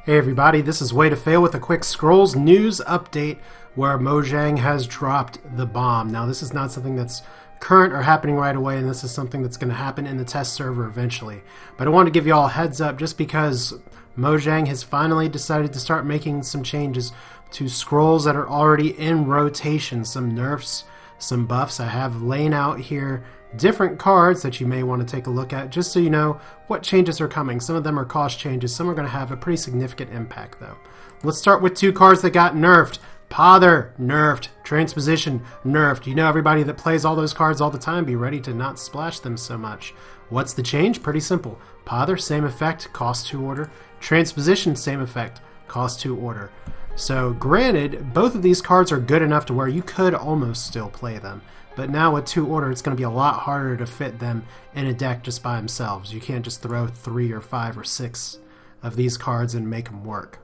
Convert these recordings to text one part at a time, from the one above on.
Hey everybody, this is Way to Fail with a quick Scrolls news update where Mojang has dropped the bomb. Now this is not something that's current or happening right away, and this is something that's going to happen in the test server eventually. But I want to give you all a heads up just because Mojang has finally decided to start making some changes to scrolls that are already in rotation. Some nerfs, some buffs. I have laying out here different cards that you may want to take a look at just so you know what changes are coming. Some of them are cost changes. Some are going to have a pretty significant impact though. Let's start with two cards that got nerfed. Pother, nerfed. Transposition, nerfed. You know, everybody that plays all those cards all the time, be ready to not splash them so much. What's the change? Pretty simple. Pother, same effect, cost 2 order. Transposition, same effect, cost 2 order. So granted, both of these cards are good enough to where you could almost still play them. But now with 2 order, it's going to be a lot harder to fit them in a deck just by themselves. You can't just throw 3 or 5 or 6 of these cards and make them work.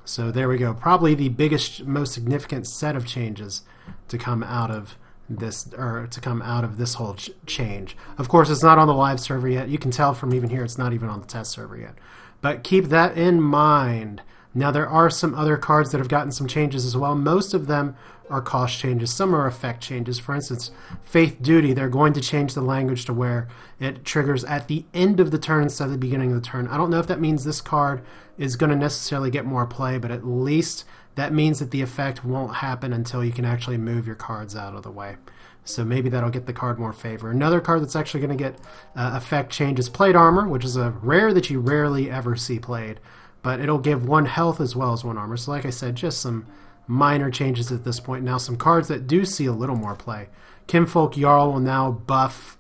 So there we go. Probably the biggest, most significant set of changes to come out of this, or to come out of this whole change. Of course, it's not on the live server yet. You can tell from even here, it's not even on the test server yet. But keep that in mind. Now there are some other cards that have gotten some changes as well. Most of them are cost changes. Some are effect changes. For instance, Faith Duty, they're going to change the language to where it triggers at the end of the turn instead of the beginning of the turn. I don't know if that means this card is going to necessarily get more play, but at least that means that the effect won't happen until you can actually move your cards out of the way. So maybe that'll get the card more favor. Another card that's actually going to get effect change is Plate Armor, which is a rare that you rarely ever see played. But it'll give 1 health as well as 1 armor. So like I said, just some minor changes at this point. Now some cards that do see a little more play. Kinfolk Jarl will now buff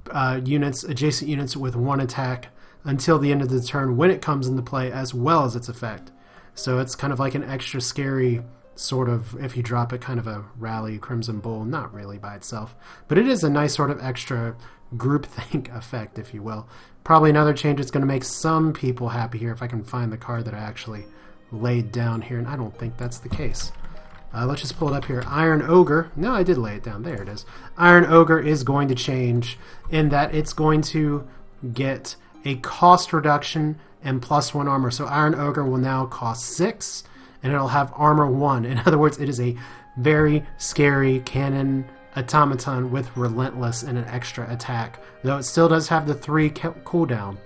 adjacent units with 1 attack until the end of the turn when it comes into play, as well as its effect. So it's kind of like an extra scary sort of, if you drop it, kind of a rally Crimson Bull. Not really by itself, but it is a nice sort of extra groupthink effect, if you will. Probably another change that's going to make some people happy here, if I can find the card that I actually laid down here, and I don't think that's the case. Let's just pull it up here. Iron Ogre. No, I did lay it down. There it is. Iron Ogre is going to change in that it's going to get a cost reduction and +1 armor. So Iron Ogre will now cost 6, and it'll have armor 1. In other words, it is a very scary cannon automaton with relentless and an extra attack, though it still does have the 3 cooldown.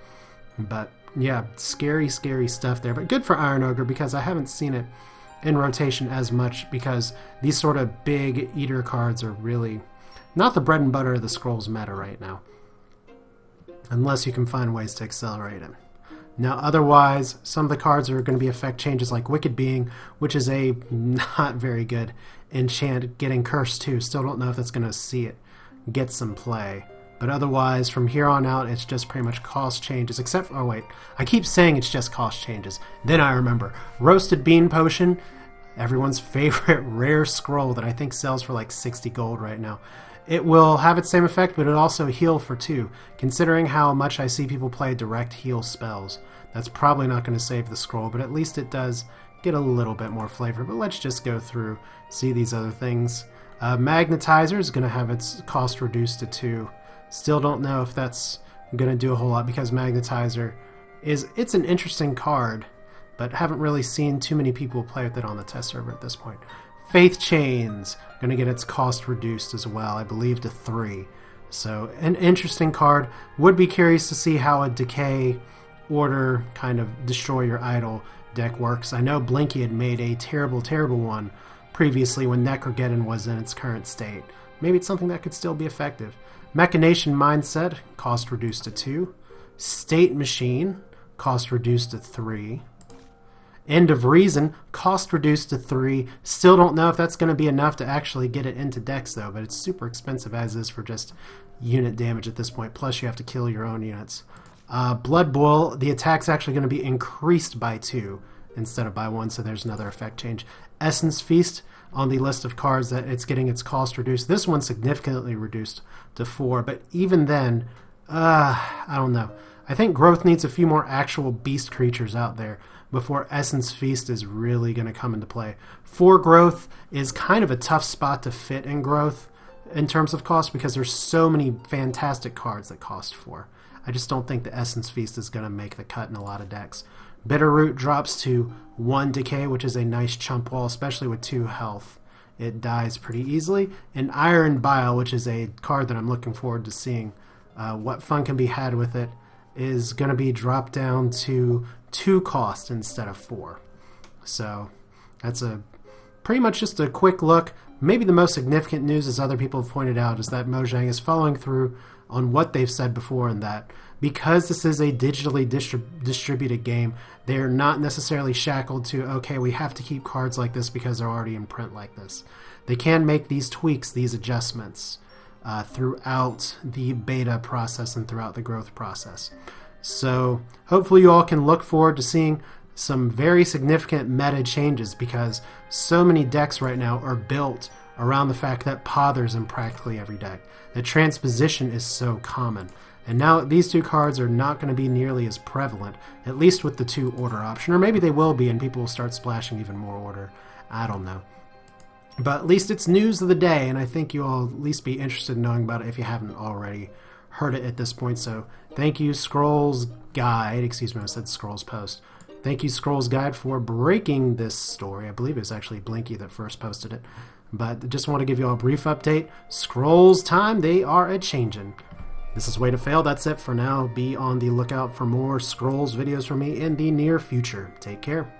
But yeah, scary stuff there, but good for Iron Ogre because I haven't seen it in rotation as much, because these sort of big eater cards are really not the bread and butter of the Scrolls meta right now, unless you can find ways to accelerate it. Now otherwise, some of the cards are going to be effect changes like Wicked Being, which is a not very good enchant, getting Cursed too. Still don't know if that's going to see it get some play. But otherwise, from here on out, it's just pretty much cost changes, except for, oh wait, I keep saying it's just cost changes. Then I remember, Roasted Bean Potion, everyone's favorite rare scroll that I think sells for like 60 gold right now. It will have its same effect, but it'll also heal for 2. Considering how much I see people play direct heal spells, that's probably not going to save the scroll, but at least it does get a little bit more flavor. But let's just go through, see these other things. Magnetizer is going to have its cost reduced to 2. Still don't know if that's going to do a whole lot, because Magnetizer it's an interesting card, but haven't really seen too many people play with it on the test server at this point. Faith Chains, going to get its cost reduced as well, I believe to 3. So an interesting card. Would be curious to see how a Decay Order kind of destroy your idol deck works. I know Blinky had made a terrible one previously when Necrogeddon was in its current state. Maybe it's something that could still be effective. Machination Mindset, cost reduced to 2. State Machine, cost reduced to 3. End of Reason, cost reduced to 3. Still don't know if that's going to be enough to actually get it into decks though, but it's super expensive as is for just unit damage at this point. Plus you have to kill your own units. Blood Boil, the attack's actually going to be increased by 2 instead of by 1, so there's another effect change. Essence Feast, on the list of cards that it's getting its cost reduced. This one's significantly reduced to 4, but even then, I don't know. I think Growth needs a few more actual beast creatures out there before Essence Feast is really going to come into play. 4 Growth is kind of a tough spot to fit in Growth in terms of cost, because there's so many fantastic cards that cost 4. I just don't think the Essence Feast is going to make the cut in a lot of decks. Bitterroot drops to 1 decay, which is a nice chump wall, especially with 2 health. It dies pretty easily. And Iron Bile, which is a card that I'm looking forward to seeing what fun can be had with it, is going to be dropped down to 2 cost instead of 4. So that's pretty much just a quick look. Maybe the most significant news, as other people have pointed out, is that Mojang is following through on what they've said before, and that because this is a digitally distributed game, they're not necessarily shackled to, okay, we have to keep cards like this because they're already in print like this. They can make these tweaks, these adjustments throughout the beta process and throughout the growth process. So hopefully you all can look forward to seeing some very significant meta changes, because so many decks right now are built around the fact that Pother's in practically every deck, that Transposition is so common. And now these 2 cards are not going to be nearly as prevalent, at least with the 2 order option. Or maybe they will be and people will start splashing even more order. I don't know. But at least it's news of the day, and I think you'll at least be interested in knowing about it if you haven't already heard it at this point. So thank you, Scrolls Guide. Excuse me, I said Scrolls Post. Thank you, Scrolls Guide, for breaking this story. I believe it was actually Blinky that first posted it. But just want to give you all a brief update. Scrolls time, they are a-changin'. This is Way to Fail. That's it for now. Be on the lookout for more Scrolls videos from me in the near future. Take care.